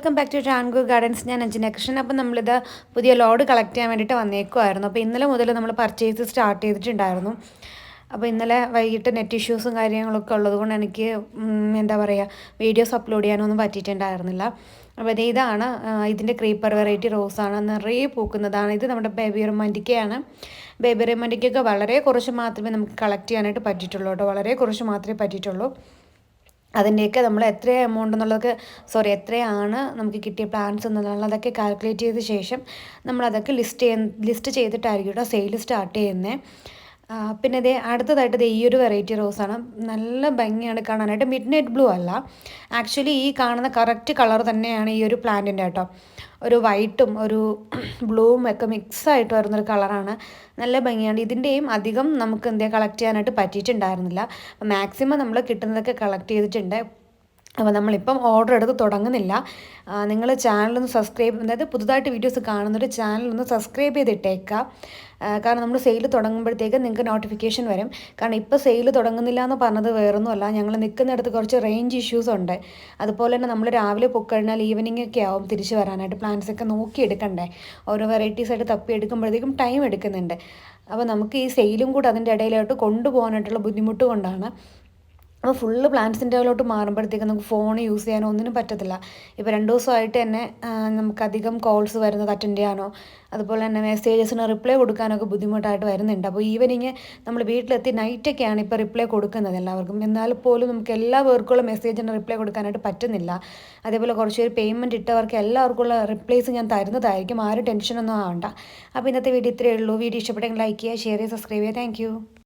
Welcome back to Tango Gardens. ഞാൻ അഞ്ജന കൃഷ്ണൻ. അപ്പം നമ്മളിത് പുതിയ ലോഡ് കളക്ട് ചെയ്യാൻ വേണ്ടിയിട്ട് വന്നേക്കുമായിരുന്നു. അപ്പോൾ ഇന്നലെ മുതൽ നമ്മൾ പർച്ചേസ് സ്റ്റാർട്ട് ചെയ്തിട്ടുണ്ടായിരുന്നു. അപ്പോൾ ഇന്നലെ വൈകിട്ട് നെറ്റ് ഇഷ്യൂസും കാര്യങ്ങളൊക്കെ ഉള്ളതുകൊണ്ട് എനിക്ക് എന്താ പറയുക വീഡിയോസ് അപ്ലോഡ് ചെയ്യാനൊന്നും പറ്റിയിട്ടുണ്ടായിരുന്നില്ല. അപ്പോൾ ഇതാണ് ഇതിൻ്റെ ക്രീപ്പർ വെറൈറ്റി റോസാണ്, നിറയെ പൂക്കുന്നതാണ്. ഇത് നമ്മുടെ ബേബി റൊമാൻറ്റിക്കയാണ്. ബേബി റൊമാൻറ്റിക്കൊക്കെ വളരെ കുറച്ച് മാത്രമേ നമുക്ക് കളക്ട് ചെയ്യാനായിട്ട് പറ്റിയിട്ടുള്ളൂ കേട്ടോ, വളരെ കുറച്ച് മാത്രമേ പറ്റിയിട്ടുള്ളൂ. അതിൻ്റെയൊക്കെ നമ്മൾ എത്ര എമൗണ്ട് എന്നുള്ളതൊക്കെ എത്രയാണ് നമുക്ക് കിട്ടിയ പ്ലാൻസ് എന്നുള്ളതൊക്കെ കാൽക്കുലേറ്റ് ചെയ്ത ശേഷം നമ്മളതൊക്കെ ലിസ്റ്റ് ചെയ്തിട്ടായിരിക്കും കേട്ടോ സെയിൽ സ്റ്റാർട്ട് ചെയ്യുന്നത്. പിന്നെ ഇതേ അടുത്തതായിട്ട് ഈ ഒരു വെറൈറ്റി റോസാണ്. നല്ല ഭംഗിയാണ് കാണാനായിട്ട്. മിഡ് നൈറ്റ് ബ്ലൂ അല്ല, ആക്ച്വലി ഈ കാണുന്ന കറക്റ്റ് കളർ തന്നെയാണ് ഈ ഒരു പ്ലാന്റിൻ്റെ കേട്ടോ. ഒരു വൈറ്റും ഒരു ബ്ലൂവും ഒക്കെ മിക്സായിട്ട് വരുന്നൊരു കളറാണ്. നല്ല ഭംഗിയാണ്. ഇതിൻ്റെയും അധികം നമുക്ക് കളക്ട് ചെയ്യാനായിട്ട് പറ്റിയിട്ടുണ്ടായിരുന്നില്ല. അപ്പോൾ മാക്സിമം നമ്മൾ കിട്ടുന്നതൊക്കെ കളക്ട് ചെയ്തിട്ടുണ്ട്. അപ്പോൾ നമ്മളിപ്പം ഓർഡർ എടുത്ത് തുടങ്ങുന്നില്ല. നിങ്ങൾ ചാനലൊന്ന് സബ്സ്ക്രൈബ്, അതായത് പുതുതായിട്ട് വീഡിയോസ് കാണുന്നൊരു ചാനലൊന്ന് സബ്സ്ക്രൈബ് ചെയ്തിട്ടേക്കുക. കാരണം നമ്മൾ സെയിൽ തുടങ്ങുമ്പോഴത്തേക്ക് നിങ്ങൾക്ക് നോട്ടിഫിക്കേഷൻ വരും. കാരണം ഇപ്പോൾ സെയിൽ തുടങ്ങുന്നില്ല എന്ന് പറഞ്ഞത് വേറൊന്നുമല്ല, ഞങ്ങൾ നിൽക്കുന്നിടത്ത് കുറച്ച് റേഞ്ച് ഇഷ്യൂസ് ഉണ്ട്. അതുപോലെ തന്നെ നമ്മൾ രാവിലെ പൊക്കഴിഞ്ഞാൽ ഈവനിങ് ഒക്കെ ആവും തിരിച്ച് വരാനായിട്ട്. പ്ലാൻസ് ഒക്കെ നോക്കി എടുക്കണ്ടേ, ഓരോ വെറൈറ്റീസ് ആയിട്ട് തപ്പി എടുക്കുമ്പോഴത്തേക്കും ടൈം എടുക്കുന്നുണ്ട്. അപ്പോൾ നമുക്ക് ഈ സെയിലും കൂടെ അതിൻ്റെ ഇടയിലോട്ട് കൊണ്ടുപോകാനായിട്ടുള്ള ബുദ്ധിമുട്ട് കൊണ്ടാണ്. അപ്പോൾ ഫുള്ള് പ്ലാന്റ്സിൻ്റെ അതിലോട്ട് മാറുമ്പോഴത്തേക്ക് നമുക്ക് ഫോൺ യൂസ് ചെയ്യാനോ ഒന്നിനും പറ്റത്തില്ല. ഇപ്പോൾ 2 ദിവസമായിട്ട് തന്നെ നമുക്കധികം കോൾസ് വരുന്നത് അറ്റൻഡ് ചെയ്യാനോ അതുപോലെ തന്നെ മെസ്സേജസിന് റിപ്ലൈ കൊടുക്കാനൊക്കെ ബുദ്ധിമുട്ടായിട്ട് വരുന്നുണ്ട്. അപ്പോൾ ഈവനിങ് നമ്മൾ വീട്ടിലെത്തി നൈറ്റൊക്കെയാണ് ഇപ്പോൾ റിപ്ലൈ കൊടുക്കുന്നത് എല്ലാവർക്കും. എന്നാൽ പോലും നമുക്ക് എല്ലാ പേർക്കുള്ള മെസ്സേജിന് റിപ്ലൈ കൊടുക്കാനായിട്ട് പറ്റുന്നില്ല. അതേപോലെ കുറച്ച് പേര് പേയ്മെൻറ്റ് ഇട്ടവർക്ക് എല്ലാവർക്കുള്ള റിപ്ലൈസ് ഞാൻ തരുന്നതായിരിക്കും, ആരും ടെൻഷനൊന്നും ആവണ്ട. അപ്പോൾ ഇന്നത്തെ വീഡിയോ ഇത്രയേ ഉള്ളൂ. വീഡിയോ ഇഷ്ടപ്പെട്ടെങ്കിൽ ലൈക്ക് ചെയ്യുക, ഷെയർ ചെയ്യുക, സബ്സ്ക്രൈബ് ചെയ്യുക. താങ്ക്